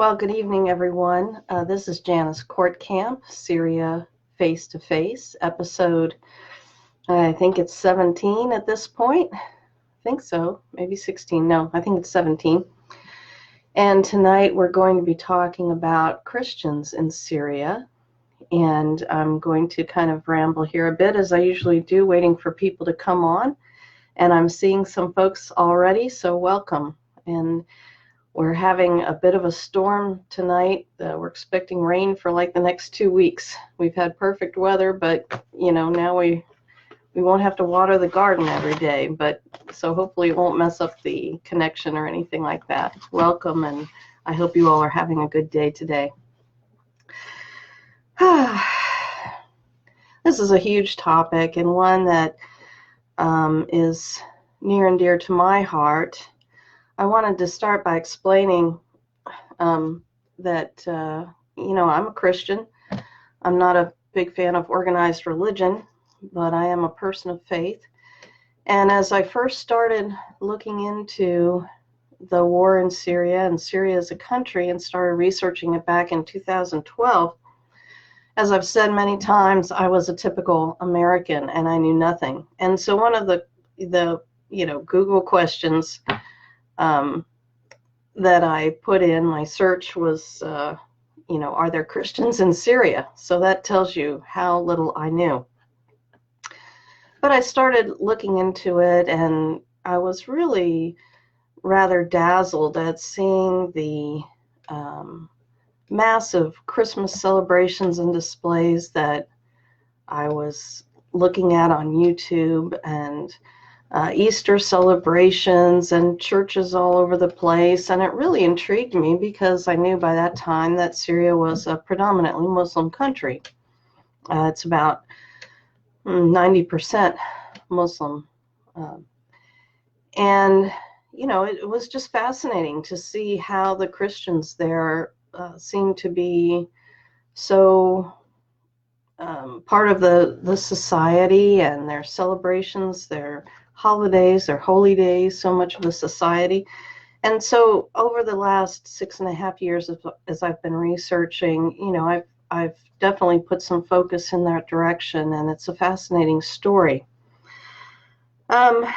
Well, good evening, everyone. This is Janice Court Camp, Syria Face to Face, episode, I think it's 17 at this point. I think so, maybe 16. No, I think it's 17. And tonight we're going to be talking about Christians in Syria. And I'm going to kind of ramble here a bit, as I usually do, waiting for people to come on. And I'm seeing some folks already, so welcome. And we're having a bit of a storm tonight. We're expecting rain for like the next 2 weeks. We've had perfect weather, but now we won't have to water the garden every day. But so hopefully it won't mess up the connection or anything like that. Welcome, and I hope you all are having a good day today. This is a huge topic, and one that is near and dear to my heart. I wanted to start by explaining that, I'm a Christian. I'm not a big fan of organized religion, but I am a person of faith. And as I first started looking into the war in Syria and Syria as a country and started researching it back in 2012, as I've said many times, I was a typical American and I knew nothing. And so one of the Google questions that I put in my search was, are there Christians in Syria? So that tells you how little I knew. But I started looking into it, and I was really rather dazzled at seeing the massive Christmas celebrations and displays that I was looking at on YouTube, and Easter celebrations and churches all over the place. And it really intrigued me because I knew by that time that Syria was a predominantly Muslim country. It's about 90% Muslim. And it was just fascinating to see how the Christians there seemed to be so part of the society, and their celebrations, their holidays, their holy days, so much of the society. And so over the last 6.5 years, as I've been researching, I've definitely put some focus in that direction, and it's a fascinating story. First,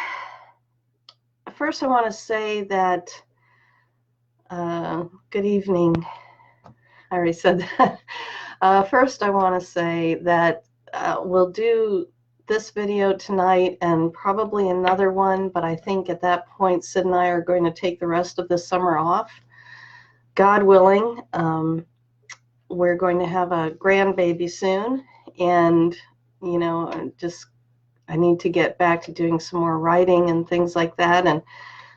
I want to say that, good evening. I already said that. First, I want to say that we'll do this video tonight and probably another one, but I think at that point Sid and I are going to take the rest of the summer off. God willing, we're going to have a grandbaby soon, and I need to get back to doing some more writing and things like that, and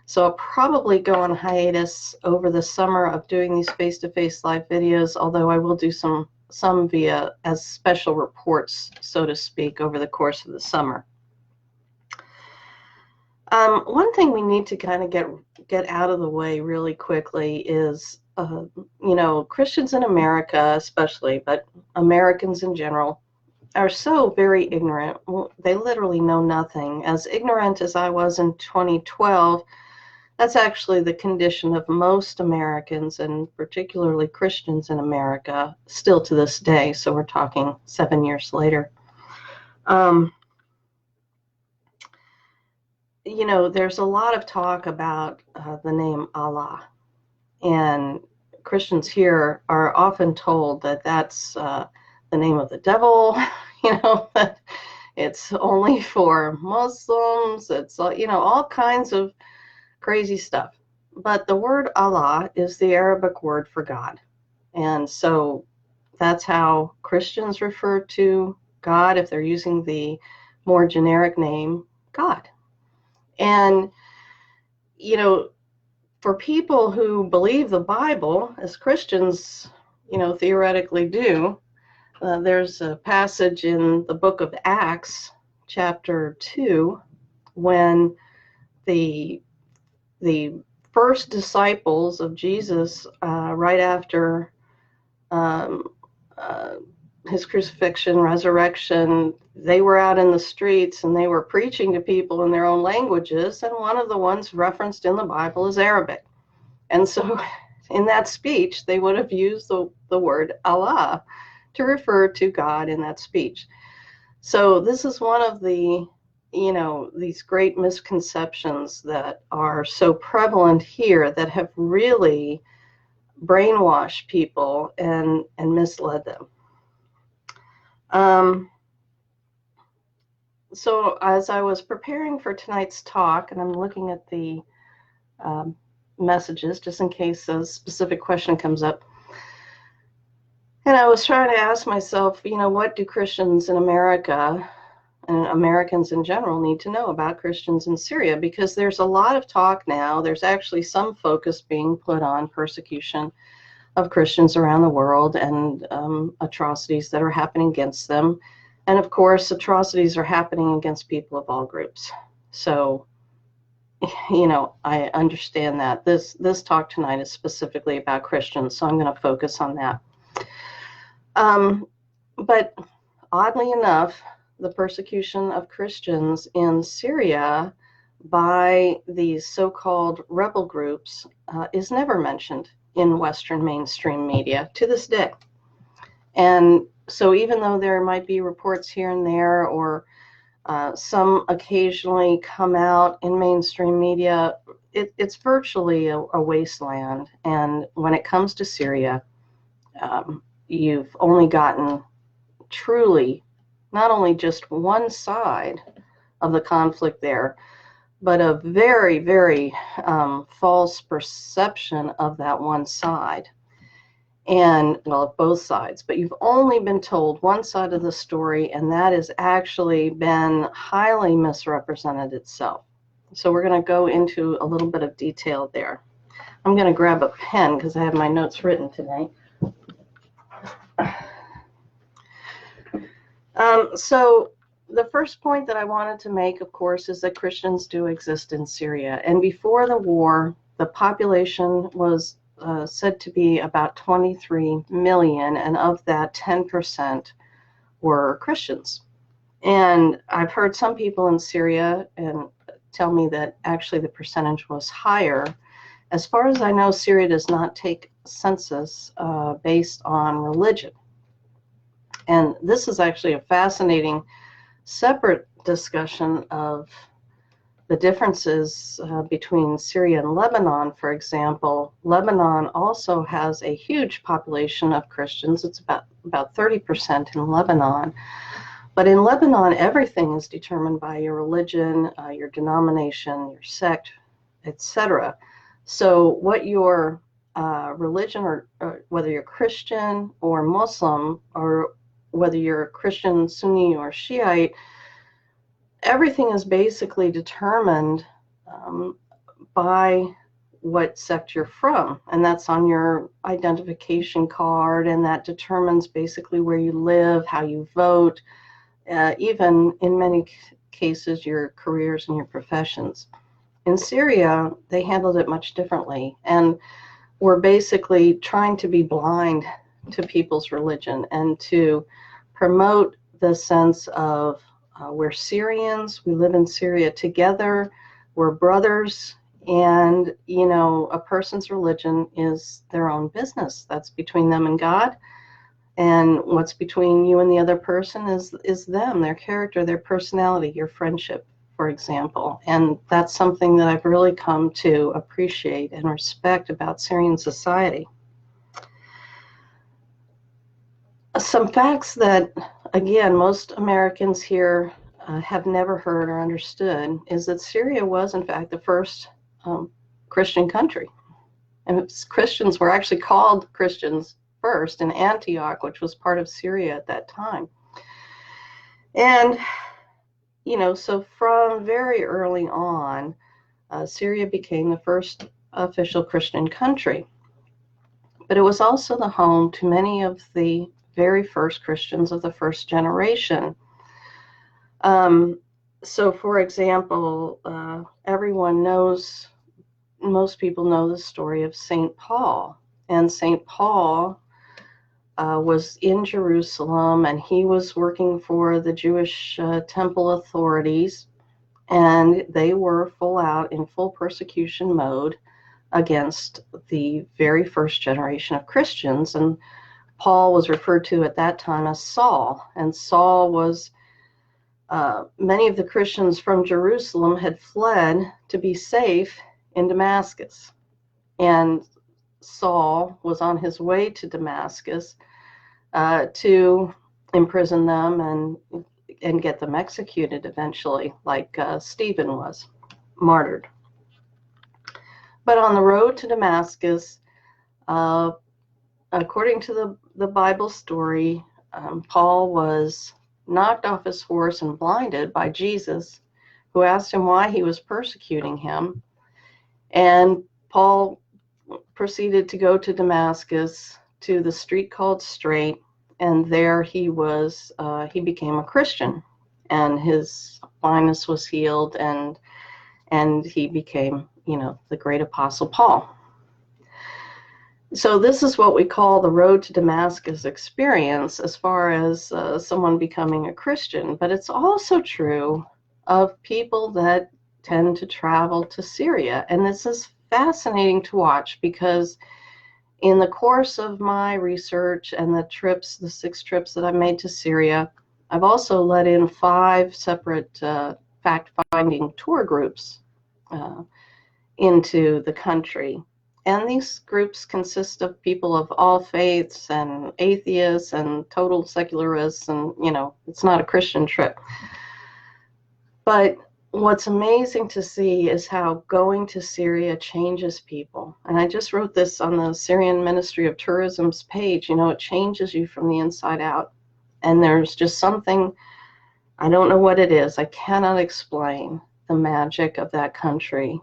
so I'll probably go on hiatus over the summer of doing these face-to-face live videos, although I will do some via as special reports, so to speak, over the course of the summer. One thing we need to kind of get out of the way really quickly is, Christians in America especially, but Americans in general, are so very ignorant. They literally know nothing. As ignorant as I was in 2012, that's actually the condition of most Americans, and particularly Christians in America, still to this day. So we're talking 7 years later. There's a lot of talk about the name Allah, and Christians here are often told that that's the name of the devil, that it's only for Muslims, it's, all kinds of crazy stuff. But the word Allah is the Arabic word for God. And so that's how Christians refer to God if they're using the more generic name, God. And, for people who believe the Bible, as Christians, theoretically do, there's a passage in the book of Acts, chapter 2, when the first disciples of Jesus, right after his crucifixion, resurrection, they were out in the streets and they were preaching to people in their own languages, and one of the ones referenced in the Bible is Arabic. And so in that speech, they would have used the word Allah to refer to God in that speech. So this is one of the, these great misconceptions that are so prevalent here that have really brainwashed people and misled them. So as I was preparing for tonight's talk, and I'm looking at the messages just in case a specific question comes up, and I was trying to ask myself, what do Christians in America and Americans in general need to know about Christians in Syria? Because there's a lot of talk now. There's actually some focus being put on persecution of Christians around the world and atrocities that are happening against them. And of course, atrocities are happening against people of all groups. So, I understand that. This talk tonight is specifically about Christians, so I'm going to focus on that. But oddly enough, the persecution of Christians in Syria by these so-called rebel groups is never mentioned in Western mainstream media to this day. And so even though there might be reports here and there, or some occasionally come out in mainstream media, it's virtually a wasteland. And when it comes to Syria, you've only gotten truly not only just one side of the conflict there, but a very, very false perception of that one side. And, well, both sides. But you've only been told one side of the story, and that has actually been highly misrepresented itself. So we're going to go into a little bit of detail there. I'm going to grab a pen because I have my notes written tonight. So the first point that I wanted to make, of course, is that Christians do exist in Syria. And before the war, the population was said to be about 23 million, and of that, 10% were Christians. And I've heard some people in Syria and tell me that actually the percentage was higher. As far as I know, Syria does not take census based on religion. And this is actually a fascinating separate discussion of the differences between Syria and Lebanon, for example. Lebanon also has a huge population of Christians. It's about 30% in Lebanon. But in Lebanon, everything is determined by your religion, your denomination, your sect, etc. So what your religion, or whether you're Christian or Muslim, or whether you're Christian, Sunni, or Shiite, everything is basically determined by what sect you're from, and that's on your identification card, and that determines basically where you live, how you vote, even in many cases your careers and your professions. In Syria, they handled it much differently, and were basically trying to be blind to people's religion and to promote the sense of we're Syrians, we live in Syria together, we're brothers, and a person's religion is their own business. That's between them and God, and what's between you and the other person is them, their character, their personality, your friendship, for example. And that's something that I've really come to appreciate and respect about Syrian society. Some facts that, again, most Americans here have never heard or understood is that Syria was, in fact, the first Christian country. And Christians were actually called Christians first in Antioch, which was part of Syria at that time. And, so from very early on, Syria became the first official Christian country. But it was also the home to many of the very first Christians of the first generation. So, for example, most people know the story of St. Paul. And St. Paul was in Jerusalem, and he was working for the Jewish temple authorities, and they were in full persecution mode against the very first generation of Christians. And Paul was referred to at that time as Saul. And Saul was, many of the Christians from Jerusalem had fled to be safe in Damascus. And Saul was on his way to Damascus to imprison them and get them executed eventually, like Stephen was martyred. But on the road to Damascus, according to the Bible story, Paul was knocked off his horse and blinded by Jesus, who asked him why he was persecuting him. And Paul proceeded to go to Damascus, to the street called Straight, and there he became a Christian, and his blindness was healed, and he became, the great apostle Paul. So this is what we call the road to Damascus experience as far as someone becoming a Christian. But it's also true of people that tend to travel to Syria. And this is fascinating to watch, because in the course of my research and the 6 trips that I've made to Syria, I've also let in 5 separate fact-finding tour groups into the country. And these groups consist of people of all faiths and atheists and total secularists, and, it's not a Christian trip. But what's amazing to see is how going to Syria changes people. And I just wrote this on the Syrian Ministry of Tourism's page. It changes you from the inside out. And there's just something, I don't know what it is. I cannot explain the magic of that country.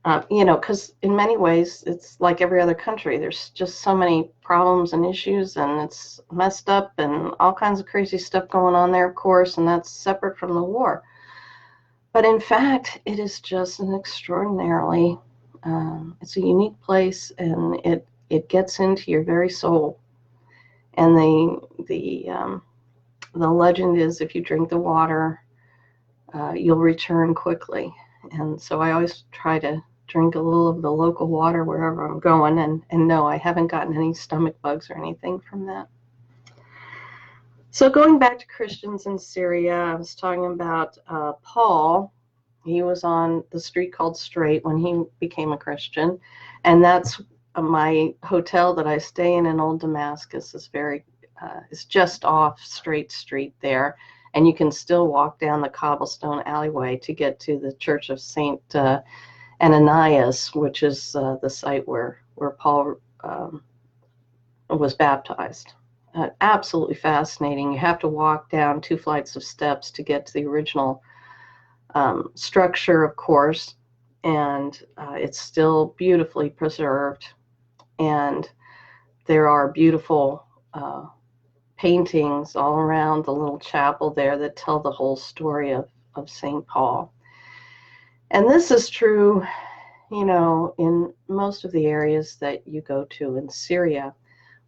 Because in many ways, it's like every other country. There's just so many problems and issues, and it's messed up, and all kinds of crazy stuff going on there, of course, and that's separate from the war. But in fact, it is just an extraordinarily, it's a unique place, and it gets into your very soul. And the legend is, if you drink the water, you'll return quickly. And so I always try to drink a little of the local water wherever I'm going, and no, I haven't gotten any stomach bugs or anything from that. So going back to Christians in Syria, I was talking about Paul. He was on the street called Straight when he became a Christian, and that's my hotel that I stay in Old Damascus is just off Straight Street there, and you can still walk down the cobblestone alleyway to get to the Church of St. Ananias, which is the site where Paul was baptized. Absolutely fascinating. You have to walk down 2 flights of steps to get to the original structure, of course, and it's still beautifully preserved. And there are beautiful paintings all around the little chapel there that tell the whole story of St. Paul. And this is true, in most of the areas that you go to in Syria,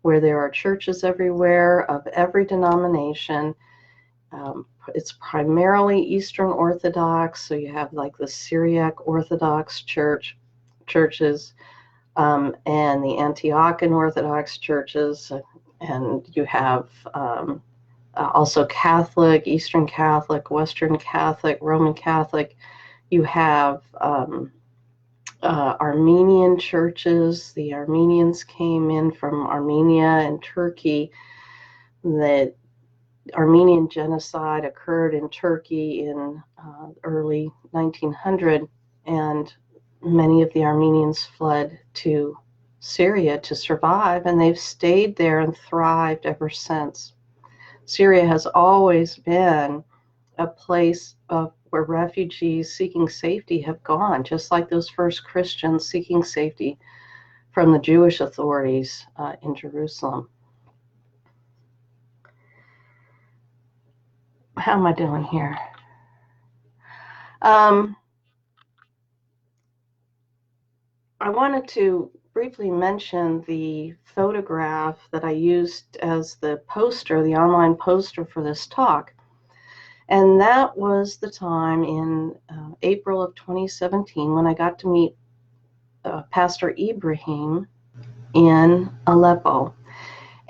where there are churches everywhere of every denomination. It's primarily Eastern Orthodox, so you have like the Syriac Orthodox churches, and the Antiochian Orthodox churches, and you have also Catholic, Eastern Catholic, Western Catholic, Roman Catholic. You have Armenian churches. The Armenians came in from Armenia and Turkey. The Armenian genocide occurred in Turkey in early 1900, and many of the Armenians fled to Syria to survive, and they've stayed there and thrived ever since. Syria has always been a place where refugees seeking safety have gone, just like those first Christians seeking safety from the Jewish authorities in Jerusalem. How am I doing here? I wanted to briefly mention the photograph that I used as the poster, the online poster for this talk. And that was the time in April of 2017 when I got to meet Pastor Ibrahim in Aleppo.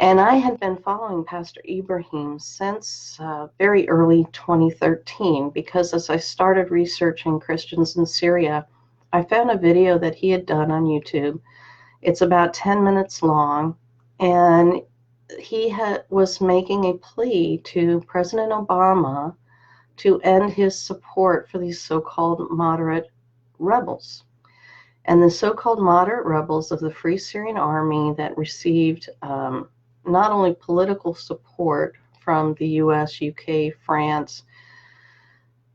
And I had been following Pastor Ibrahim since very early 2013, because as I started researching Christians in Syria, I found a video that he had done on YouTube. It's about 10 minutes long, and he was making a plea to President Obama to end his support for these so-called moderate rebels. And the so-called moderate rebels of the Free Syrian Army that received not only political support from the US, UK, France,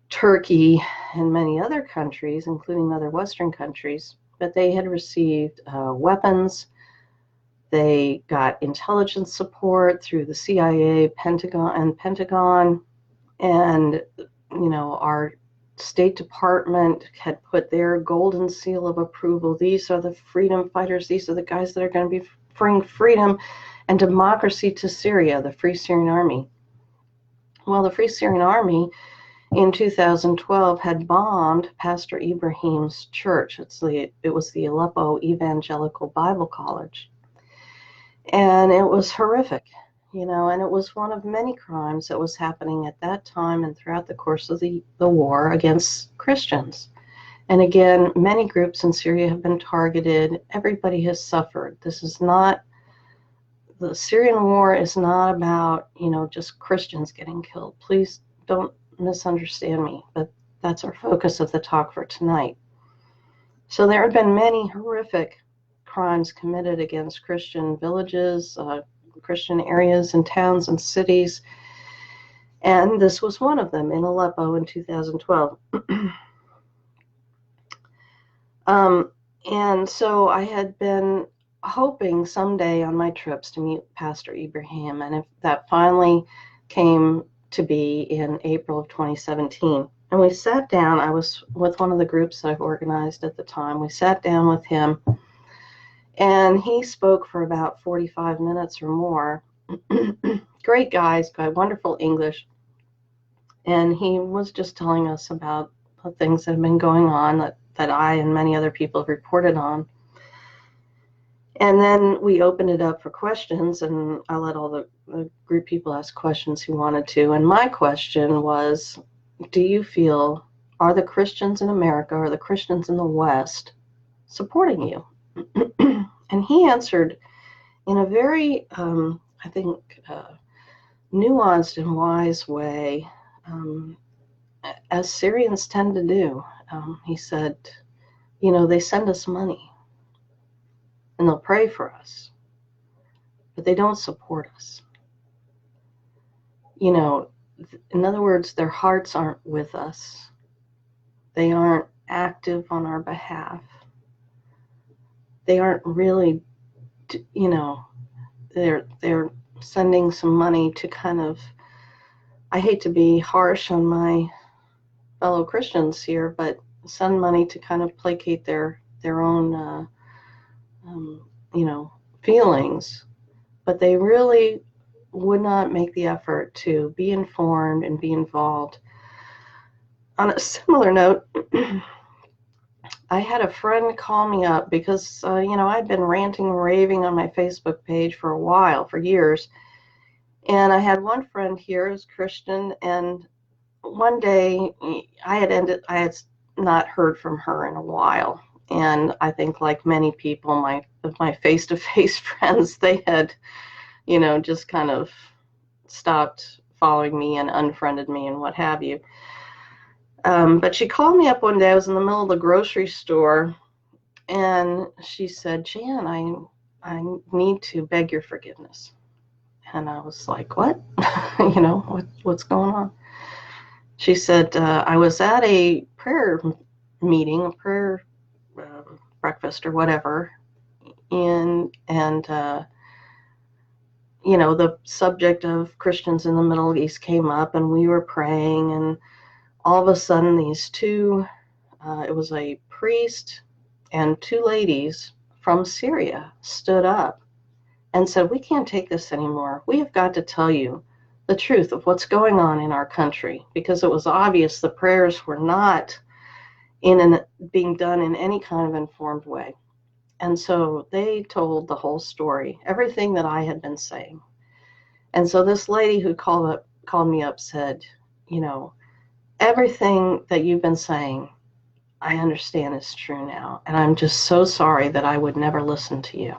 Turkey, and many other countries, including other Western countries, but they had received weapons. They got intelligence support through the CIA, Pentagon, and our State Department had put their golden seal of approval. These are the freedom fighters. These are the guys that are going to be bring freedom and democracy to Syria, the Free Syrian Army. Well, the Free Syrian Army in 2012 had bombed Pastor Ibrahim's church. It was the Aleppo Evangelical Bible College. And it was horrific, and it was one of many crimes that was happening at that time and throughout the course of the war against Christians. And again, many groups in Syria have been targeted. Everybody has suffered. The Syrian war is not about, just Christians getting killed. Please don't misunderstand me, but that's our focus of the talk for tonight. So there have been many horrific crimes committed against Christian villages, Christian areas and towns and cities, and this was one of them in Aleppo in 2012. And so I had been hoping someday on my trips to meet Pastor Ibrahim, and if that finally came to be in April of 2017. And we sat down. I was with one of the groups that I've organized at the time. We sat down with him, and he spoke for about 45 minutes or more. Great guys, got wonderful English. And he was just telling us about the things that have been going on that I and many other people have reported on. And then we opened it up for questions, and I let all the group people ask questions who wanted to. And my question was, do you feel, are the Christians in America, or the Christians in the West supporting you? And he answered in a very, I think, nuanced and wise way, as Syrians tend to do. He said, they send us money and they'll pray for us, but they don't support us. In other words, their hearts aren't with us. They aren't active on our behalf. They aren't really, they're sending some money to kind of, I hate to be harsh on my fellow Christians here, but send money to kind of placate their own, feelings. But they really would not make the effort to be informed and be involved. On a similar note, I had a friend call me up because, I'd been ranting and raving on my Facebook page for a while, for years. And I had one friend here who's Christian, and one day I had not heard from her in a while. And I think, like many people, my face-to-face friends, they had, just kind of stopped following me and unfriended me and what have you. But she called me up one day. I was in the middle of the grocery store, and she said, Jan, I need to beg your forgiveness. And I was like, what? What's going on? She said, I was at a prayer meeting, a prayer breakfast or whatever, and the subject of Christians in the Middle East came up, and we were praying, and all of a sudden these two, it was a priest and two ladies from Syria, stood up and said, we can't take this anymore. We have got to tell you the truth of what's going on in our country, because it was obvious the prayers were not being done in any kind of informed way. And so they told the whole story, everything that I had been saying. And so this lady who called me up said, you know, everything that you've been saying, I understand is true now. And I'm just so sorry that I would never listen to you.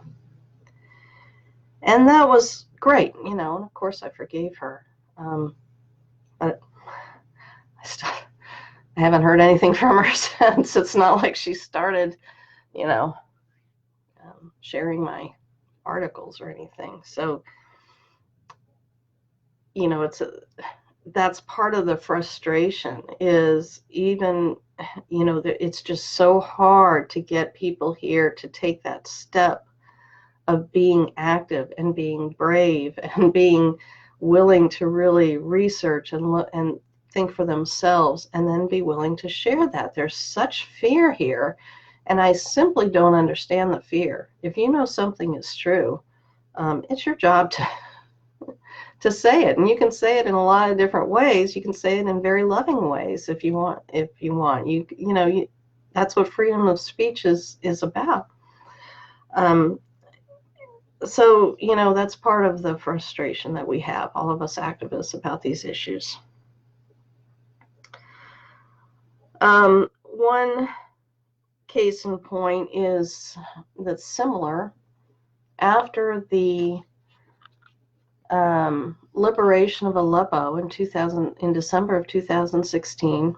And that was great, you know, and of course I forgave her. But I haven't heard anything from her since. It's not like she started, you know, sharing my articles or anything. So, you know, that's part of the frustration, is even, you know, it's just so hard to get people here to take that step of being active and being brave and being willing to really research and think for themselves, and then be willing to share that. There's such fear here, and I simply don't understand the fear. If you know something is true, it's your job to say it, and you can say it in a lot of different ways. You can say it in very loving ways if you want. That's what freedom of speech is about. So, you know, that's part of the frustration that we have, all of us activists, about these issues. One case in point is that's similar. After the liberation of Aleppo in December of 2016,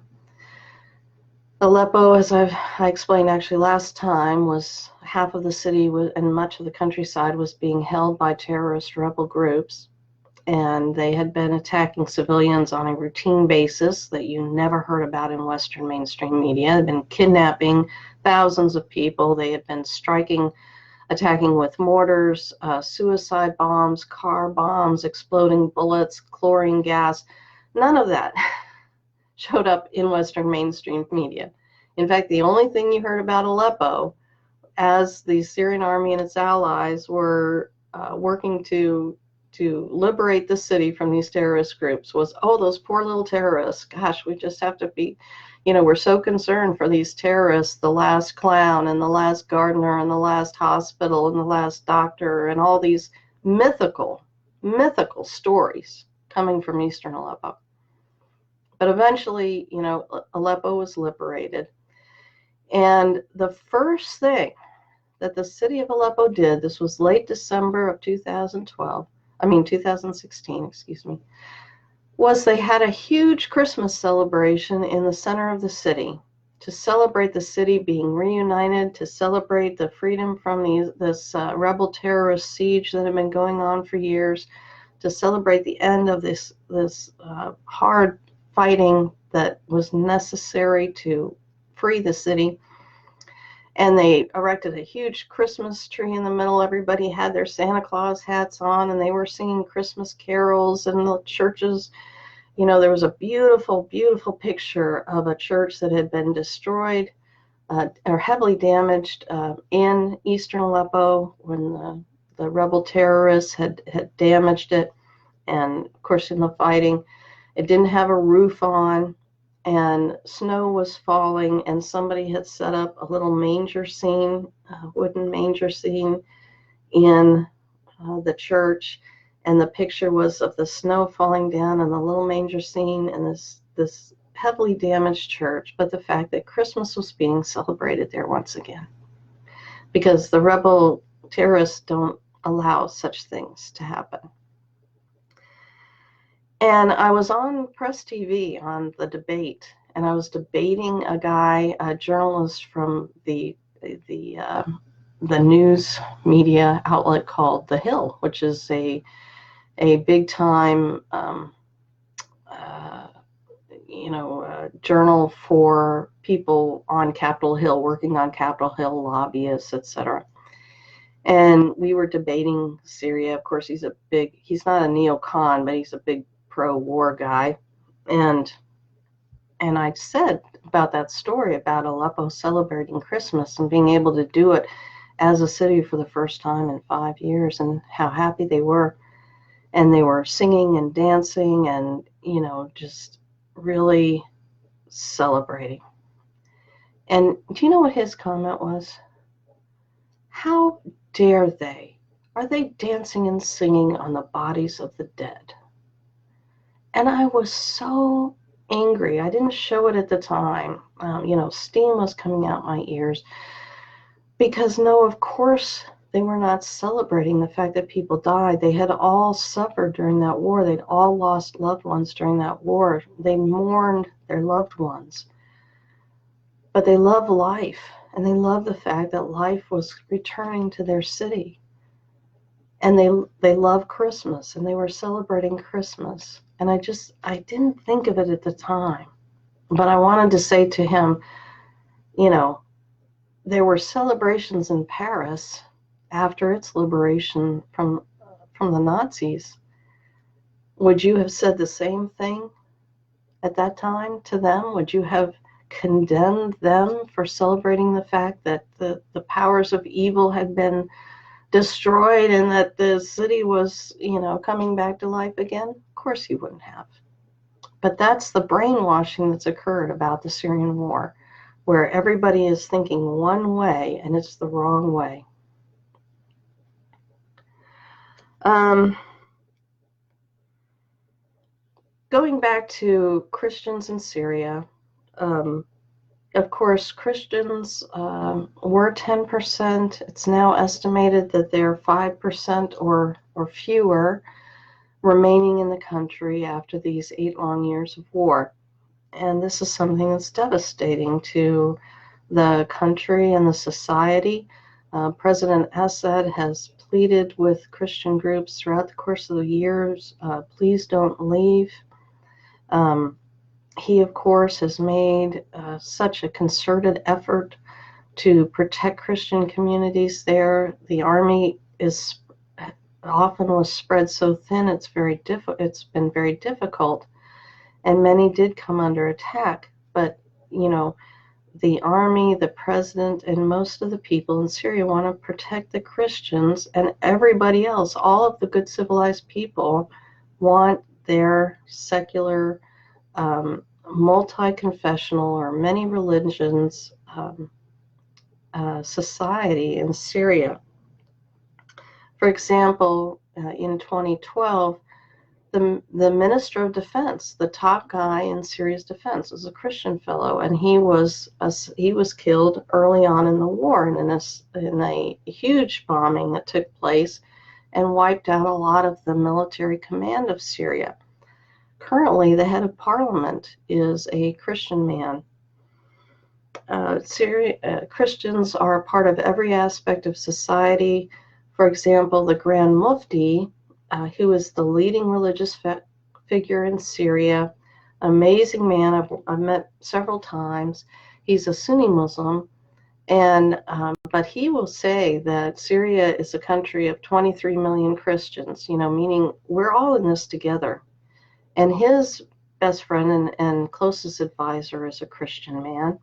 Aleppo, as I explained actually last time, was half of the city and much of the countryside was being held by terrorist rebel groups, and they had been attacking civilians on a routine basis that you never heard about in Western mainstream media. They had been kidnapping thousands of people. They had been attacking with mortars, suicide bombs, car bombs, exploding bullets, chlorine gas. None of that showed up in Western mainstream media. In fact, the only thing you heard about Aleppo, as the Syrian army and its allies were working to liberate the city from these terrorist groups, was, oh, those poor little terrorists. Gosh, we just have to be, you know, we're so concerned for these terrorists, the last clown and the last gardener and the last hospital and the last doctor, and all these mythical stories coming from Eastern Aleppo. But eventually, you know, Aleppo was liberated. And the first thing that the city of Aleppo did, this was late December of 2016, excuse me, was they had a huge Christmas celebration in the center of the city to celebrate the city being reunited, to celebrate the freedom from this rebel terrorist siege that had been going on for years, to celebrate the end of this hard fighting that was necessary to free the city. And they erected a huge Christmas tree in the middle. Everybody had their Santa Claus hats on, and they were singing Christmas carols in the churches. You know, there was a beautiful, beautiful picture of a church that had been destroyed or heavily damaged in Eastern Aleppo when the rebel terrorists had damaged it. And of course, in the fighting, it didn't have a roof on, and snow was falling, and somebody had set up a little manger scene, wooden manger scene in the church, and the picture was of the snow falling down and the little manger scene in this heavily damaged church, but the fact that Christmas was being celebrated there once again, because the rebel terrorists don't allow such things to happen. And I was on Press TV on the debate, and I was debating a journalist from the news media outlet called The Hill, which is a big time journal for people on Capitol Hill, working on Capitol Hill, lobbyists, etc. And we were debating Syria. Of course, he's not a neocon, but he's a big pro-war guy. And I said about that story about Aleppo celebrating Christmas and being able to do it as a city for the first time in 5 years, and how happy they were. and they were singing and dancing and, just really celebrating. And do you know what his comment was? How dare they? Are they dancing and singing on the bodies of the dead? And I was so angry. I didn't show it at the time. Steam was coming out my ears because, no, of course, they were not celebrating the fact that people died. They had all suffered during that war. They'd all lost loved ones during that war. They mourned their loved ones. But they loved life, and they loved the fact that life was returning to their city. And they loved Christmas, and they were celebrating Christmas. And I didn't think of it at the time. But I wanted to say to him, there were celebrations in Paris after its liberation from the Nazis. Would you have said the same thing at that time to them? Would you have condemned them for celebrating the fact that the powers of evil had been destroyed and that the city was, coming back to life again? Of course you wouldn't have. But that's the brainwashing that's occurred about the Syrian war, where everybody is thinking one way and it's the wrong way. Going back to Christians in Syria, of course, Christians were 10%. It's now estimated that there are 5% or fewer remaining in the country after these 8 long years of war. And this is something that's devastating to the country and the society. President Assad has pleaded with Christian groups throughout the course of the years, please don't leave. He, of course, has made such a concerted effort to protect Christian communities there. The army often was spread so thin, it's been very difficult, and many did come under attack. But, the army, the president, and most of the people in Syria want to protect the Christians, and everybody else, all of the good civilized people, want their secular multi-confessional or many religions society in Syria. For example, in 2012, the Minister of Defense, the top guy in Syria's defense, was a Christian fellow, and he was killed early on in the war in a huge bombing that took place and wiped out a lot of the military command of Syria. Currently, the head of parliament is a Christian man. Christians are a part of every aspect of society. For example, the Grand Mufti, who is the leading religious figure in Syria, amazing man I've met several times. He's a Sunni Muslim, but he will say that Syria is a country of 23 million Christians, meaning we're all in this together. And his best friend and closest advisor is a Christian man.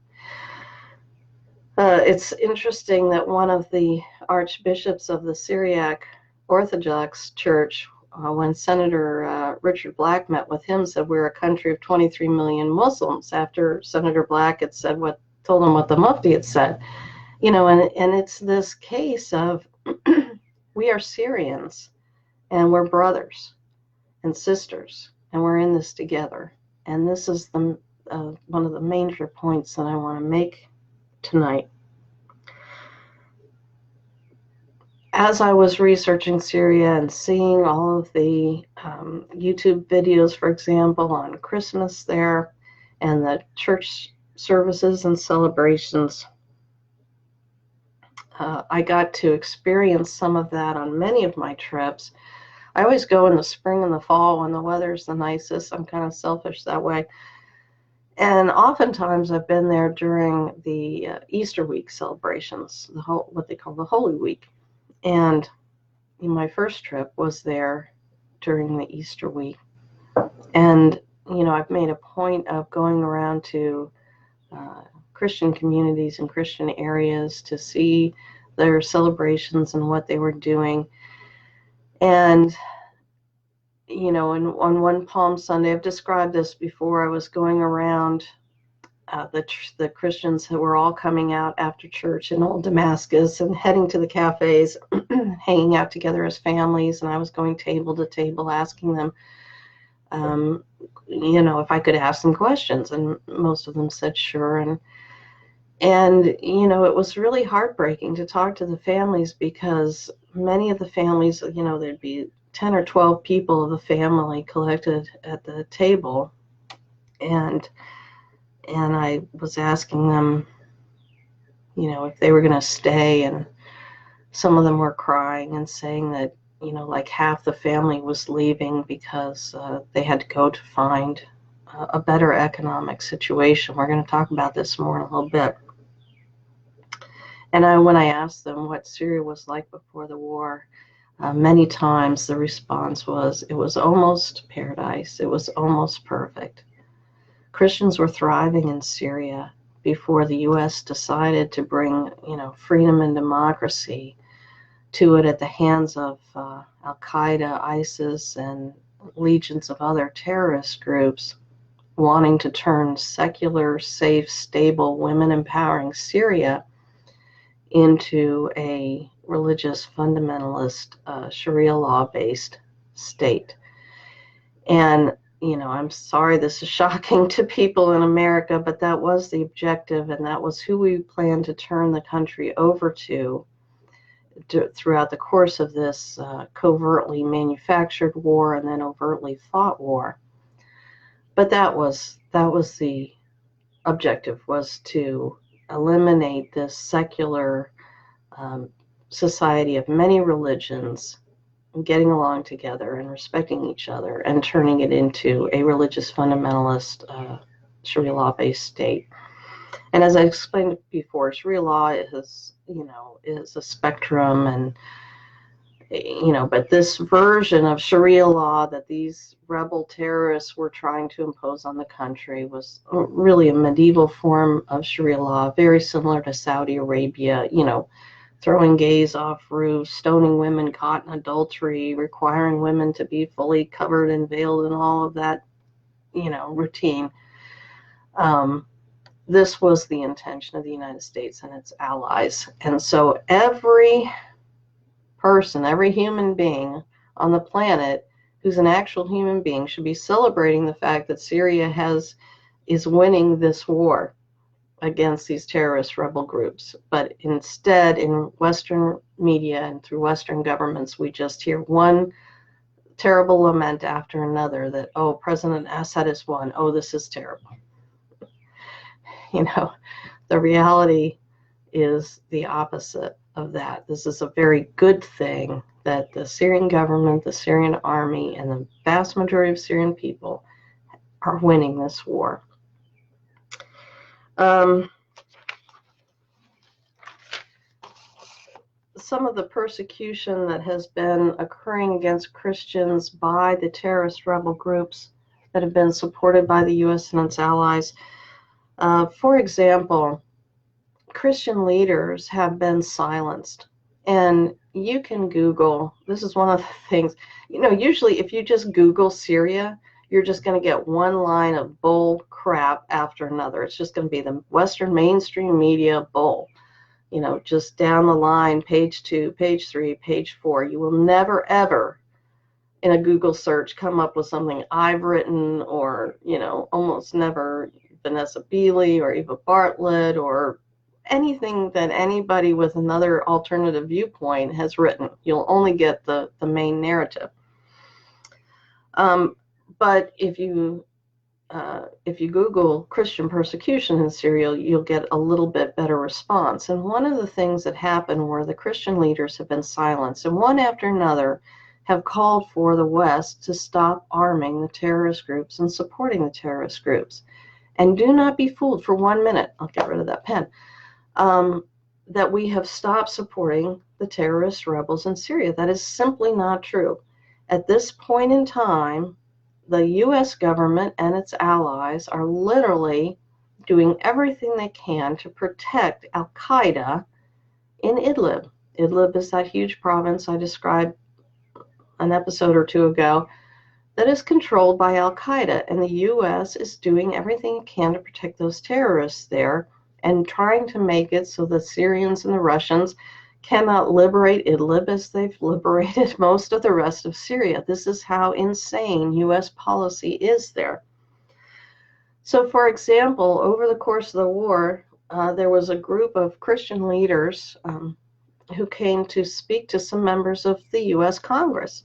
It's interesting that one of the archbishops of the Syriac Orthodox Church, when Senator Richard Black met with him, said we're a country of 23 million Muslims, after Senator Black had told him what the Mufti had said. And it's this case of we are Syrians, and we're brothers and sisters, and we're in this together. And this is one of the major points that I want to make tonight. As I was researching Syria and seeing all of the YouTube videos, for example, on Christmas there and the church services and celebrations, I got to experience some of that on many of my trips. I always go in the spring and the fall when the weather's the nicest. I'm kind of selfish that way. And oftentimes I've been there during the Easter week celebrations, what they call the Holy Week. And my first trip was there during the Easter week. And, I've made a point of going around to Christian communities and Christian areas to see their celebrations and what they were doing. And on one Palm Sunday, I've described this before, I was going around the Christians who were all coming out after church in Old Damascus and heading to the cafes, hanging out together as families, and I was going table to table asking them, if I could ask them questions, and most of them said sure. And it was really heartbreaking to talk to the families, because many of the families, there'd be 10 or 12 people of the family collected at the table, and I was asking them, if they were going to stay, and some of them were crying and saying that, like half the family was leaving because they had to go to find a better economic situation. We're going to talk about this more in a little bit. And when I asked them what Syria was like before the war, many times the response was, it was almost paradise. It was almost perfect. Christians were thriving in Syria before the U.S. decided to bring, freedom and democracy to it at the hands of Al-Qaeda, ISIS, and legions of other terrorist groups wanting to turn secular, safe, stable, women-empowering Syria into a religious fundamentalist Sharia law-based state. And I'm sorry this is shocking to people in America, but that was the objective, and that was who we planned to turn the country over to throughout the course of this covertly manufactured war and then overtly fought war. But that was the objective, was to eliminate this secular society of many religions getting along together and respecting each other and turning it into a religious fundamentalist Sharia law-based state. And as I explained before, Sharia law is a spectrum, and but this version of Sharia law that these rebel terrorists were trying to impose on the country was really a medieval form of Sharia law, very similar to Saudi Arabia, throwing gays off roofs, stoning women caught in adultery, requiring women to be fully covered and veiled, and all of that, routine. This was the intention of the United States and its allies. And so every person, every human being on the planet who's an actual human being should be celebrating the fact that Syria is winning this war against these terrorist rebel groups. But instead, in Western media and through Western governments, we just hear one terrible lament after another that, oh, President Assad has won. Oh, this is terrible. The reality is the opposite of that. This is a very good thing that the Syrian government, the Syrian army, and the vast majority of Syrian people are winning this war. Some of the persecution that has been occurring against Christians by the terrorist rebel groups that have been supported by the U.S. and its allies. For example, Christian leaders have been silenced. And you can Google, this is one of the things, usually if you just Google Syria, you're just going to get one line of bull crap after another. It's just going to be the Western mainstream media bull. Just down the line, page 2, page 3, page 4. You will never, ever, in a Google search, come up with something I've written, or, almost never Vanessa Beeley or Eva Bartlett or anything that anybody with another alternative viewpoint has written. You'll only get the main narrative. But if you Google Christian persecution in Syria, you'll get a little bit better response. And one of the things that happened were the Christian leaders have been silenced, and one after another have called for the West to stop arming the terrorist groups and supporting the terrorist groups. And do not be fooled for 1 minute, I'll get rid of that pen, that we have stopped supporting the terrorist rebels in Syria. That is simply not true. At this point in time, the U.S. government and its allies are literally doing everything they can to protect Al-Qaeda in Idlib. Idlib is that huge province I described an episode or two ago that is controlled by Al-Qaeda, and the U.S. is doing everything it can to protect those terrorists there and trying to make it so the Syrians and the Russians cannot liberate Idlib as they've liberated most of the rest of Syria. This is how insane U.S. policy is there. So, for example, over the course of the war, there was a group of Christian leaders who came to speak to some members of the U.S. Congress.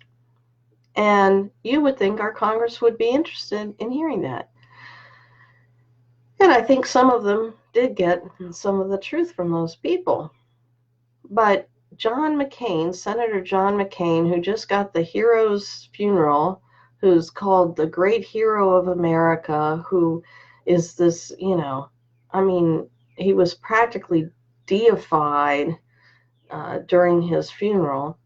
And you would think our Congress would be interested in hearing that. And I think some of them did get some of the truth from those people. But John McCain, Senator John McCain, who just got the hero's funeral, who's called the great hero of America, who is this, he was practically deified during his funeral.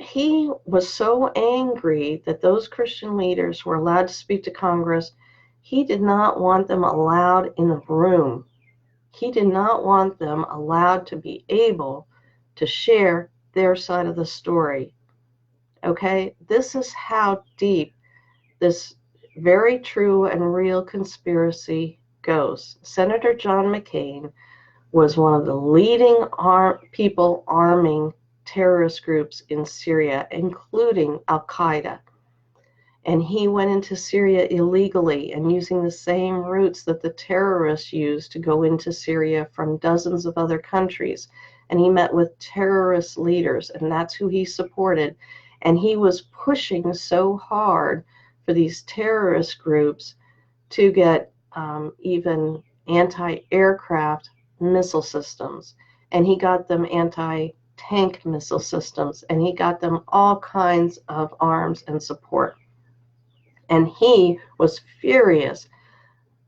He was so angry that those Christian leaders were allowed to speak to Congress. He did not want them allowed in the room. He did not want them allowed to be able to share their side of the story. Okay? This is how deep this very true and real conspiracy goes. Senator John McCain was one of the leading people arming terrorist groups in Syria, including Al-Qaeda. And he went into Syria illegally and using the same routes that the terrorists used to go into Syria from dozens of other countries. And he met with terrorist leaders, and that's who he supported. And he was pushing so hard for these terrorist groups to get even anti-aircraft missile systems. And he got them anti-tank missile systems, and he got them all kinds of arms and support. And he was furious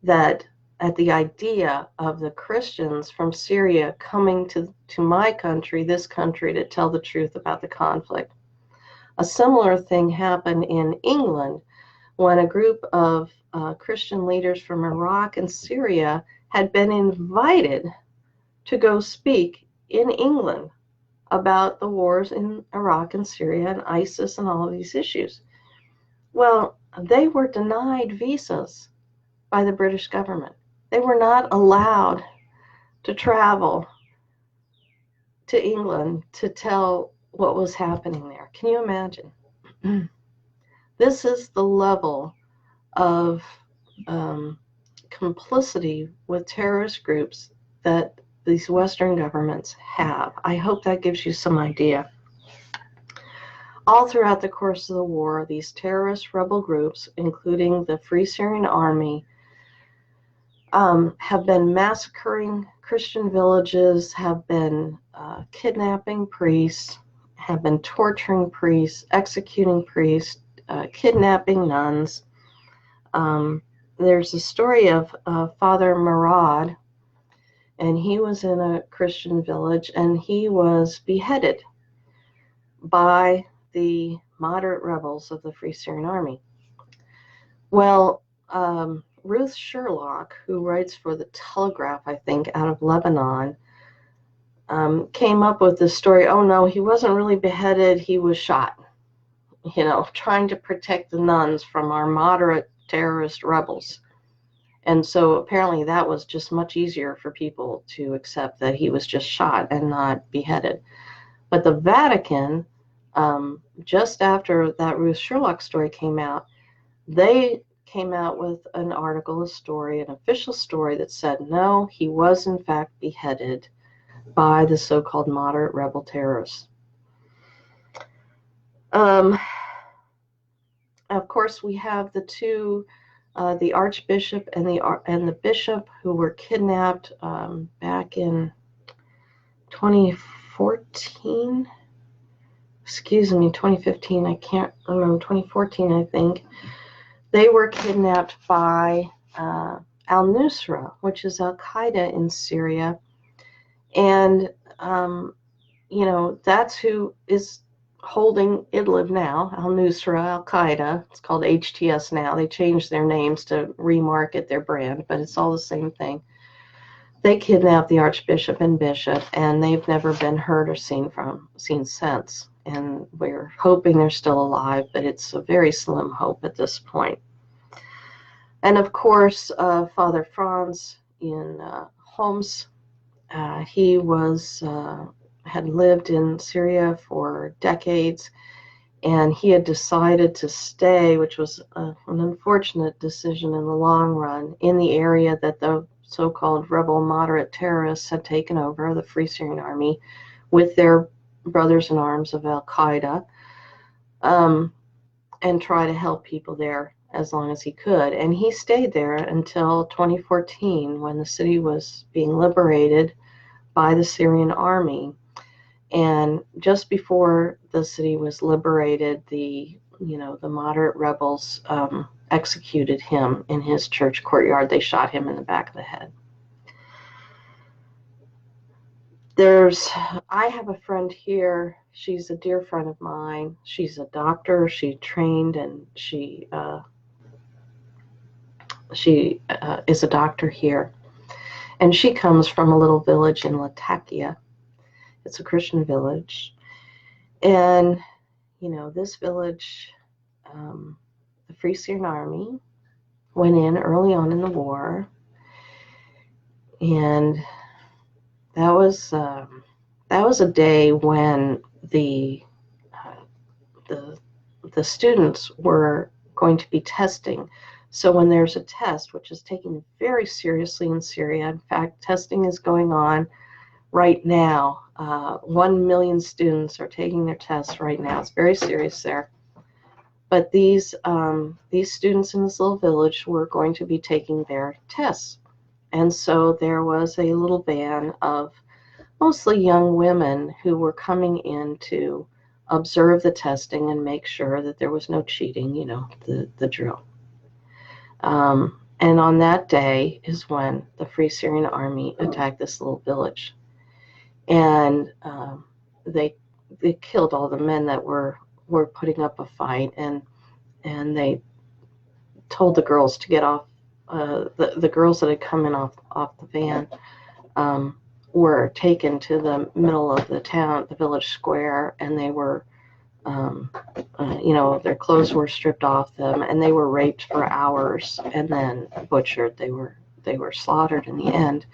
that at the idea of the Christians from Syria coming to my country, this country, to tell the truth about the conflict. A similar thing happened in England when a group of Christian leaders from Iraq and Syria had been invited to go speak in England about the wars in Iraq and Syria and ISIS and all of these issues. Well, they were denied visas by the British government. They were not allowed to travel to England to tell what was happening there. Can you imagine? This is the level of complicity with terrorist groups that these Western governments have. I hope that gives you some idea. All throughout the course of the war, these terrorist rebel groups, including the Free Syrian Army, have been massacring Christian villages, have been kidnapping priests, have been torturing priests, executing priests, kidnapping nuns. There's a story of Father Murad, and he was in a Christian village, and he was beheaded by the moderate rebels of the Free Syrian Army. Well, Ruth Sherlock, who writes for The Telegraph, I think, out of Lebanon, came up with this story. Oh no, he wasn't really beheaded, he was shot, trying to protect the nuns from our moderate terrorist rebels. And so apparently that was just much easier for people to accept, that he was just shot and not beheaded. But the Vatican, just after that Ruth Sherlock story came out, they came out with an article, a story, an official story that said, no, he was in fact beheaded by the so-called moderate rebel terrorists. Of course, we have the two, the Archbishop and the Bishop, who were kidnapped back in 2014. 2015, I can't remember, 2014, I think. They were kidnapped by al-Nusra, which is Al-Qaeda in Syria. And, that's who is holding Idlib now, al-Nusra, Al-Qaeda. It's called HTS now. They changed their names to remarket their brand, but it's all the same thing. They kidnapped the Archbishop and Bishop, and they've never been heard or seen since. and we're hoping they're still alive, but it's a very slim hope at this point. And of course, Father Franz in Homs, he had lived in Syria for decades, and he had decided to stay, which was an unfortunate decision in the long run, in the area that the so-called rebel moderate terrorists had taken over, the Free Syrian Army, with their brothers in arms of Al-Qaeda, and try to help people there as long as he could. And he stayed there until 2014, when the city was being liberated by the Syrian army. And just before the city was liberated, the moderate rebels executed him in his church courtyard. They shot him in the back of the head. I have a friend here. She's a dear friend of mine. She's a doctor. She trained, and she is a doctor here. And she comes from a little village in Latakia. It's a Christian village. And, this village, the Free Syrian Army went in early on in the war. And that was a day when the students were going to be testing. So when there's a test, which is taken very seriously in Syria, in fact, testing is going on right now. 1 million students are taking their tests right now. It's very serious there. But these students in this little village were going to be taking their tests. And so there was a little van of mostly young women who were coming in to observe the testing and make sure that there was no cheating, the drill. And on that day is when the Free Syrian Army attacked this little village. And they killed all the men that were putting up a fight, and they told the girls to get off. The girls that had come in off the van were taken to the middle of the town, the village square, and they were, their clothes were stripped off them, and they were raped for hours and then butchered. They were slaughtered in the end,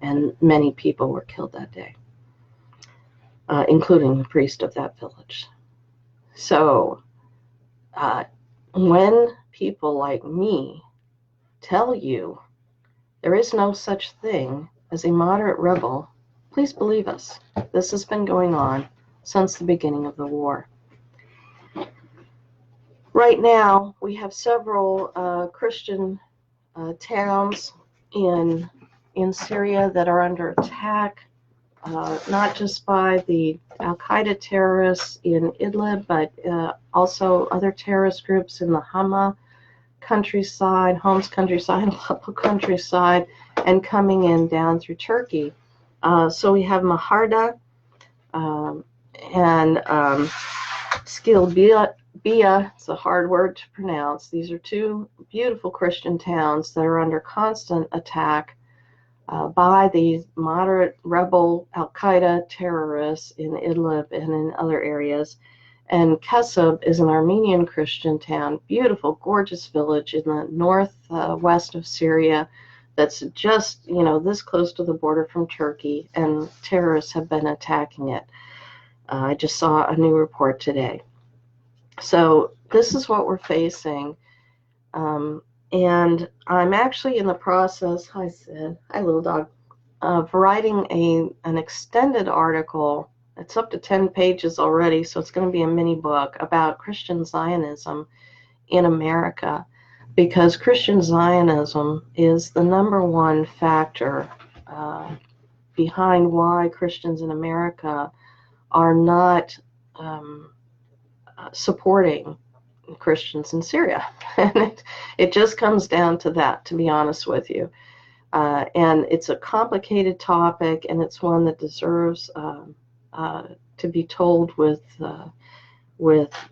and many people were killed that day, including the priest of that village. So when people like me tell you there is no such thing as a moderate rebel, please believe us. This has been going on since the beginning of the war. Right now, we have several Christian towns in Syria that are under attack, not just by the Al-Qaeda terrorists in Idlib, but also other terrorist groups in the Hama countryside, Homs countryside, Aleppo countryside, and coming in down through Turkey. So we have Maharda and Skilbia. It's a hard word to pronounce. These are two beautiful Christian towns that are under constant attack by these moderate rebel Al-Qaeda terrorists in Idlib and in other areas. And Kesub is an Armenian Christian town, beautiful, gorgeous village in the northwest of Syria that's just, this close to the border from Turkey, and terrorists have been attacking it. I just saw a new report today. So this is what we're facing. And I'm actually in the process, hi Sid, hi little dog, of writing an extended article. It's up to 10 pages already, so it's going to be a mini book about Christian Zionism in America, because Christian Zionism is the number one factor behind why Christians in America are not supporting Christians in Syria. And it just comes down to that, to be honest with you. And it's a complicated topic, and it's one that deserves to be told with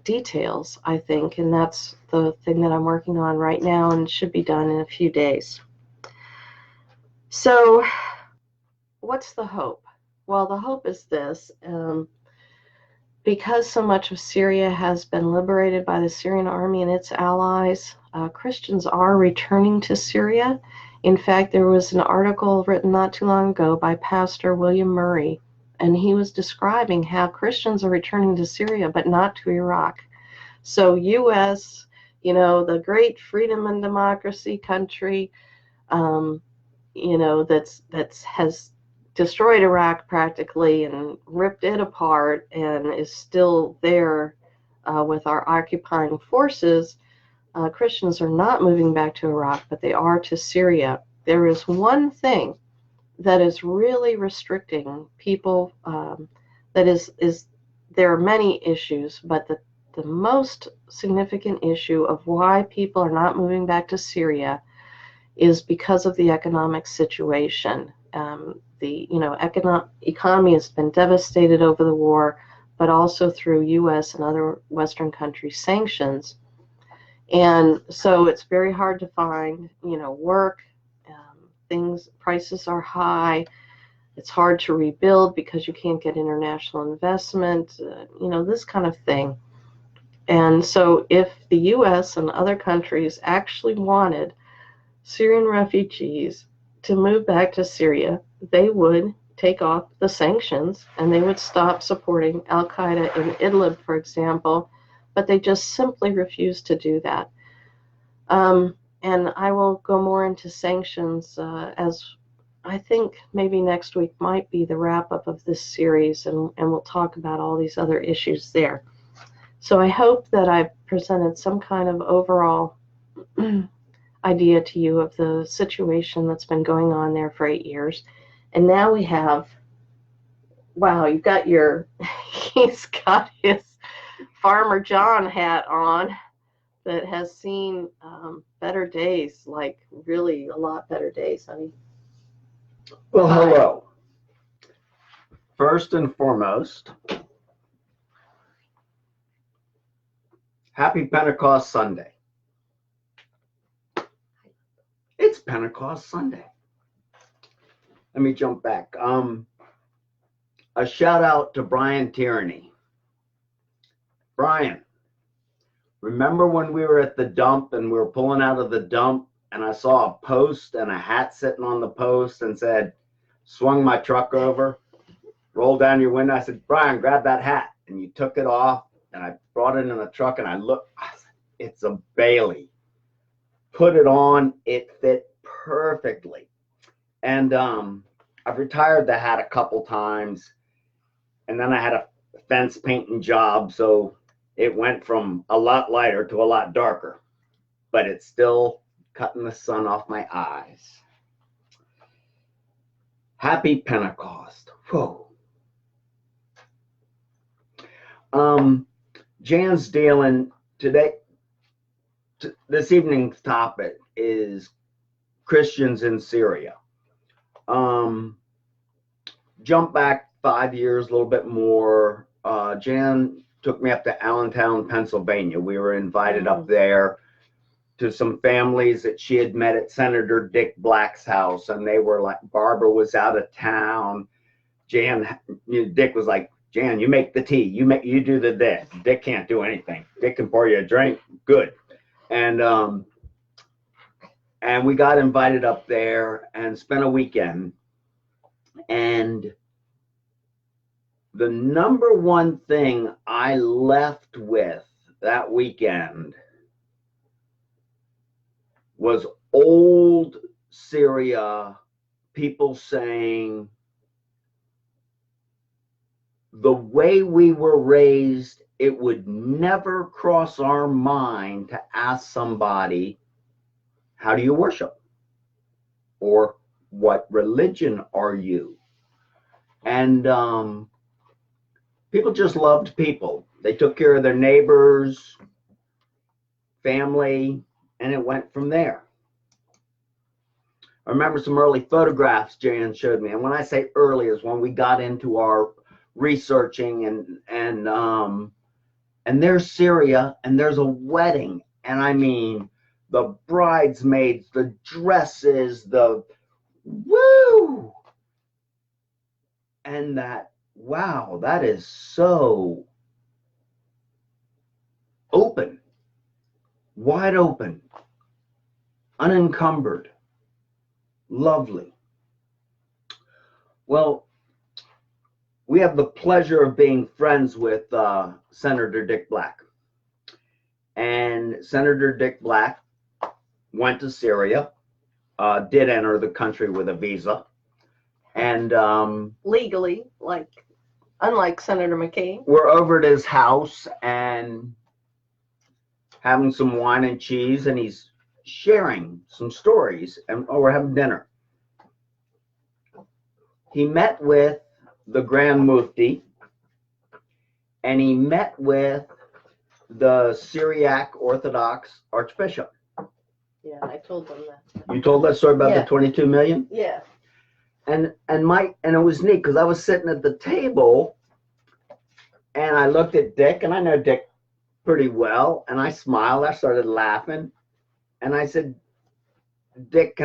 details, I think, and that's the thing that I'm working on right now, and should be done in a few days. So what's the hope? Well, the hope is this. because so much of Syria has been liberated by the Syrian army and its allies, Christians are returning to Syria. In fact, there was an article written not too long ago by Pastor William Murray, and he was describing how Christians are returning to Syria, but not to Iraq. So U.S., the great freedom and democracy country, that's has destroyed Iraq practically and ripped it apart and is still there with our occupying forces. Christians are not moving back to Iraq, but they are to Syria. There is one thing that is really restricting people. That is there are many issues, but the most significant issue of why people are not moving back to Syria is because of the economic situation. The economy has been devastated over the war, but also through U.S. and other Western country sanctions. And so it's very hard to find, work. Prices are high. It's hard to rebuild because you can't get international investment, this kind of thing. And so if the U.S. and other countries actually wanted Syrian refugees to move back to Syria, they would take off the sanctions and they would stop supporting Al-Qaeda in Idlib, for example, but they just simply refuse to do that. And I will go more into sanctions as I think maybe next week might be the wrap-up of this series, and we'll talk about all these other issues there. So I hope that I've presented some kind of overall idea to you of the situation that's been going on there for 8 years. And now we have, wow, you've got he's got his Farmer John hat on that has seen better days, like really a lot better days, honey. Well, hello. First and foremost, happy Pentecost Sunday. It's Pentecost Sunday. Let me jump back. A shout out to Brian Tierney. Brian, remember when we were at the dump and we were pulling out of the dump and I saw a post and a hat sitting on the post and said, swung my truck over, rolled down your window. I said, Brian, grab that hat. And you took it off and I brought it in the truck and I looked, I said, it's a Bailey. Put it on, it fit perfectly. And I've retired the hat a couple times, and then I had a fence painting job, so it went from a lot lighter to a lot darker, but it's still cutting the sun off my eyes. Happy Pentecost. Whoa. Jan's dealing today. This evening's topic is Christians in Syria. Jump back 5 years, a little bit more. Jan took me up to Allentown, Pennsylvania. We were invited up there to some families that she had met at Senator Dick Black's house, and they were like, Barbara was out of town. Dick was like, Jan, you make the tea. You do the this. Dick can't do anything. Dick can pour you a drink. Good. And we got invited up there and spent a weekend. And the number one thing I left with that weekend was old Syria, people saying, the way we were raised, it would never cross our mind to ask somebody, how do you worship? Or what religion are you? And people just loved people. They took care of their neighbors, family, and it went from there. I remember some early photographs Jan showed me. And when I say early is when we got into our researching and there's Syria and there's a wedding. And I mean, the bridesmaids, the dresses, the woo! And that, wow, that is so open, wide open, unencumbered, lovely. Well, we have the pleasure of being friends with Senator Dick Black. And Senator Dick Black went to Syria, did enter the country with a visa. And legally, unlike Senator McCain. We're over at his house and having some wine and cheese, and he's sharing some stories, and we're having dinner. He met with the Grand Mufti, and he met with the Syriac Orthodox Archbishop. Yeah, I told them that. You told that story about the 22 million? Yeah. And it was neat because I was sitting at the table and I looked at Dick, and I know Dick pretty well, and I smiled. I started laughing, and I said, Dick,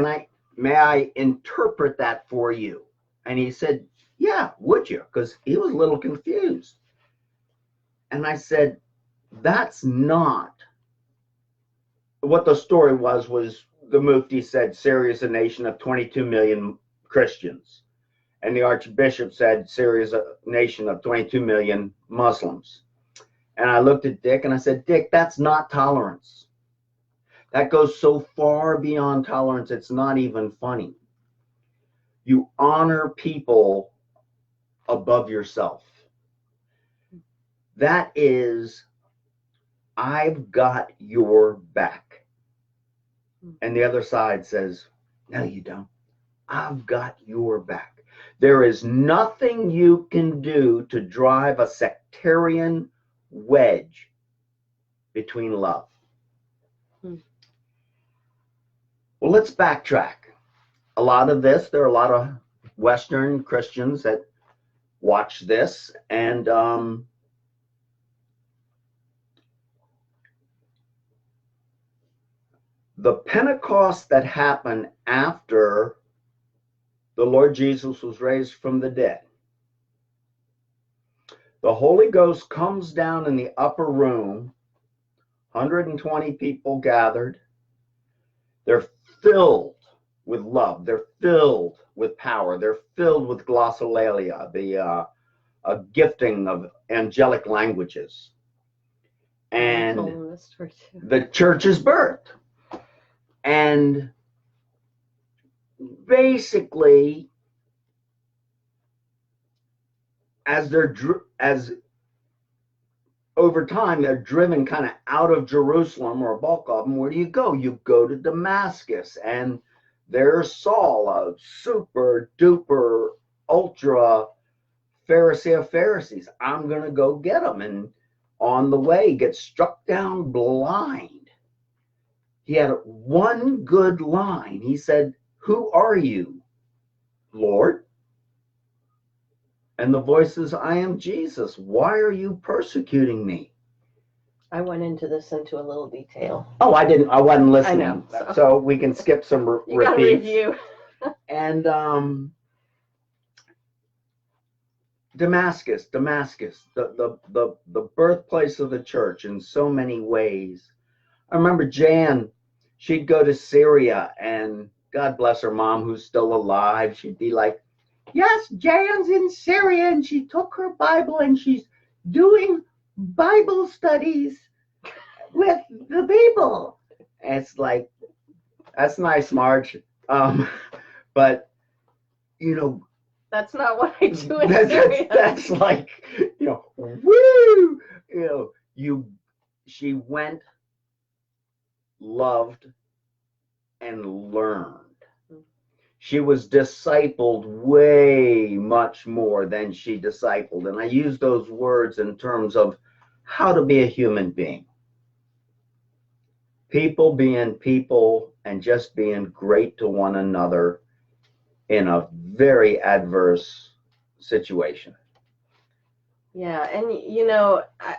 may I interpret that for you? And he said, yeah, would you? Because he was a little confused. And I said, that's not what the story was the Mufti said Syria is a nation of 22 million Christians. And the Archbishop said Syria is a nation of 22 million Muslims. And I looked at Dick and I said, Dick, that's not tolerance. That goes so far beyond tolerance, it's not even funny. You honor people above yourself. That is, I've got your back. And the other side says, no, you don't. I've got your back. There is nothing you can do to drive a sectarian wedge between love. Well, let's backtrack. There are a lot of Western Christians that watch this, and the Pentecost that happened after the Lord Jesus was raised from the dead, the Holy Ghost comes down in the upper room, 120 people gathered. They're filled with love. They're filled with power. They're filled with glossolalia, the gifting of angelic languages. And the church is birthed. And basically, as over time, they're driven kind of out of Jerusalem, or a bulk of them. Where do you go? You go to Damascus, and there's Saul, a super duper ultra Pharisee of Pharisees. I'm going to go get him. And on the way, he gets struck down blind. He had one good line. He said, who are you, Lord? And the voice says, I am Jesus. Why are you persecuting me? I went into a little detail. Oh, I wasn't listening. I know, so we can skip some repeats. You got to review. And Damascus, the birthplace of the church in so many ways. I remember Jan, she'd go to Syria, and God bless her mom, who's still alive. She'd be like, yes, Jan's in Syria, and she took her Bible and she's doing Bible studies with the people. And it's like, that's nice, Marge. But, that's not what I do in Syria. That's like, woo! She went, loved, and learned. She was discipled way much more than she discipled. And I use those words in terms of how to be a human being. People being people and just being great to one another in a very adverse situation. Yeah, and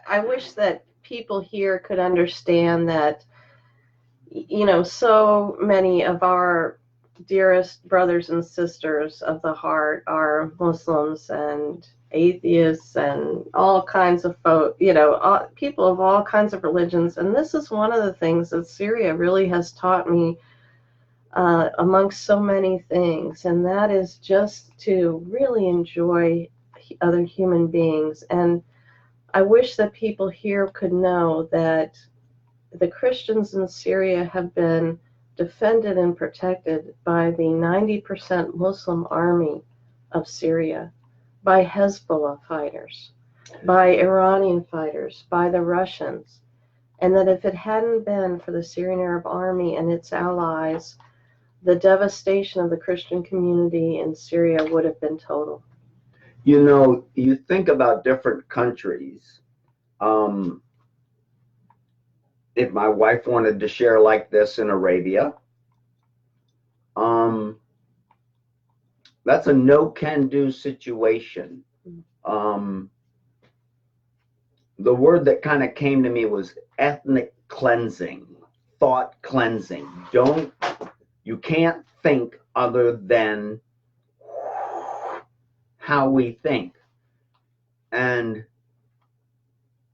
I wish that people here could understand that, so many of our dearest brothers and sisters of the heart are Muslims, and atheists and all kinds of people of all kinds of religions. And this is one of the things that Syria really has taught me, amongst so many things, and that is just to really enjoy other human beings. And I wish that people here could know that the Christians in Syria have been defended and protected by the 90% Muslim army of Syria, by Hezbollah fighters, by Iranian fighters, by the Russians, and that if it hadn't been for the Syrian Arab Army and its allies, the devastation of the Christian community in Syria would have been total. You know, you think about different countries. If my wife wanted to share like this in Arabia, that's a no-can-do situation. The word that kind of came to me was ethnic cleansing, thought cleansing. You can't think other than how we think. And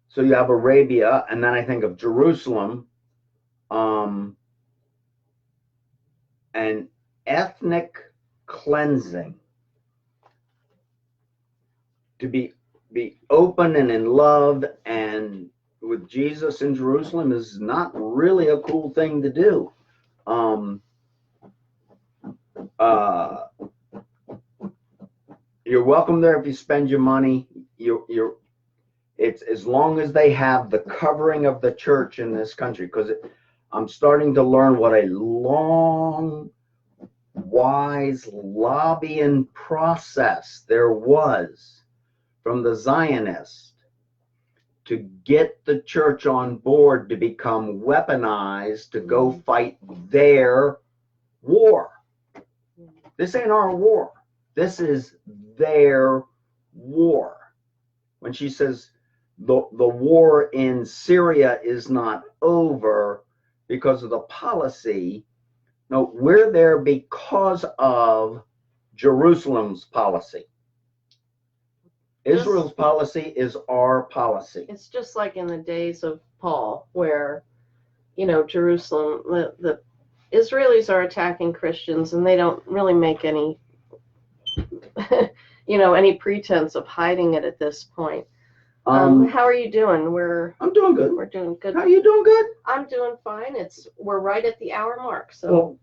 so you have Arabia, and then I think of Jerusalem, and ethnic cleansing. To be open and in love and with Jesus in Jerusalem is not really a cool thing to do. You're welcome there if you spend your money. It's as long as they have the covering of the church in this country, because I'm starting to learn what a long, wise lobbying process there was from the Zionists to get the church on board to become weaponized to go fight their war. This ain't our war. This is their war. When she says the war in Syria is not over because of the policy, no, we're there because of Jerusalem's policy. Israel's policy is our policy. It's just like in the days of Paul, where, Jerusalem, the Israelis are attacking Christians, and they don't really make any, any pretense of hiding it at this point. How are you doing? I'm doing good. We're doing good. How are you doing? Good. I'm doing fine. We're right at the hour mark, so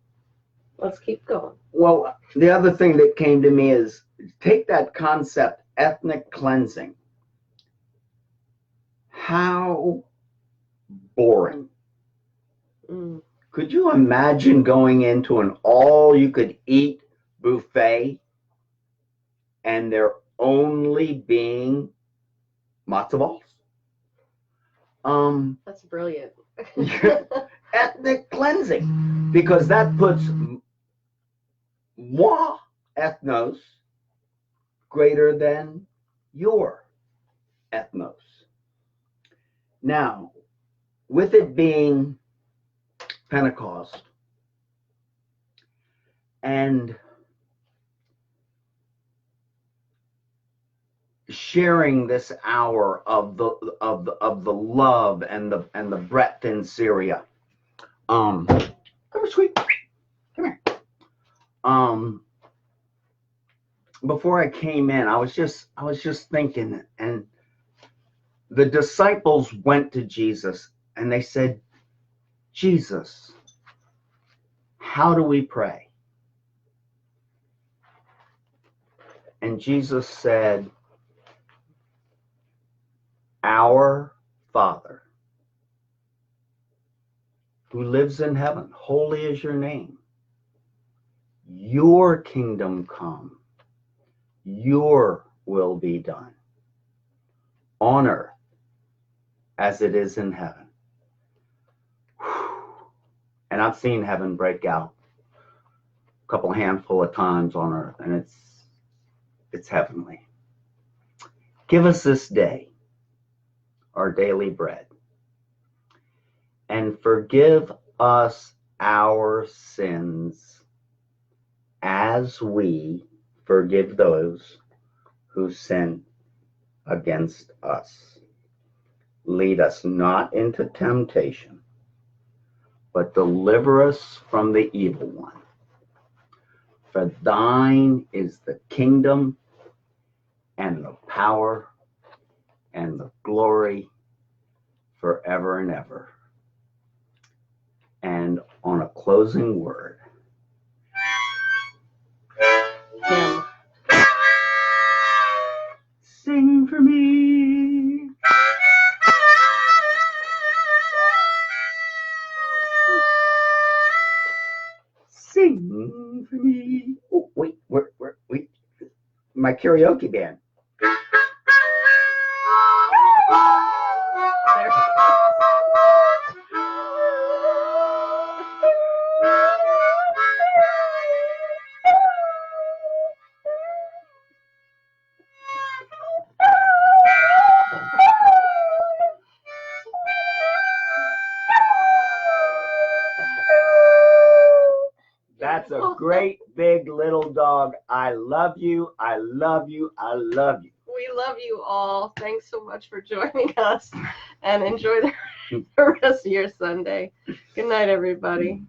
let's keep going. Well, the other thing that came to me is take that concept, ethnic cleansing. How boring. Could you imagine going into an all-you-could-eat buffet and there only being matzo balls? That's brilliant. Ethnic cleansing, because that puts moi ethnos greater than your ethnos. Now, with it being Pentecost and sharing this hour of the love and the breadth in Syria. Come here, sweet. Come here. Before I came in, I was just thinking, and the disciples went to Jesus and they said, Jesus, how do we pray? And Jesus said, Our Father, who lives in heaven, holy is your name. Your kingdom come. Your will be done on earth as it is in heaven. And I've seen heaven break out a couple handful of times on earth, and it's heavenly. Give us this day our daily bread, and forgive us our sins as we forgive those who sin against us. Lead us not into temptation, but deliver us from the evil one. For thine is the kingdom and the power and the glory forever and ever. And on a closing word, Hymn. sing for me. Sing for me. Oh, wait, wait. My karaoke band. That's a great big little dog. I love you. I love you. I love you. We love you all. Thanks so much for joining us, and enjoy the rest of your Sunday. Good night, everybody.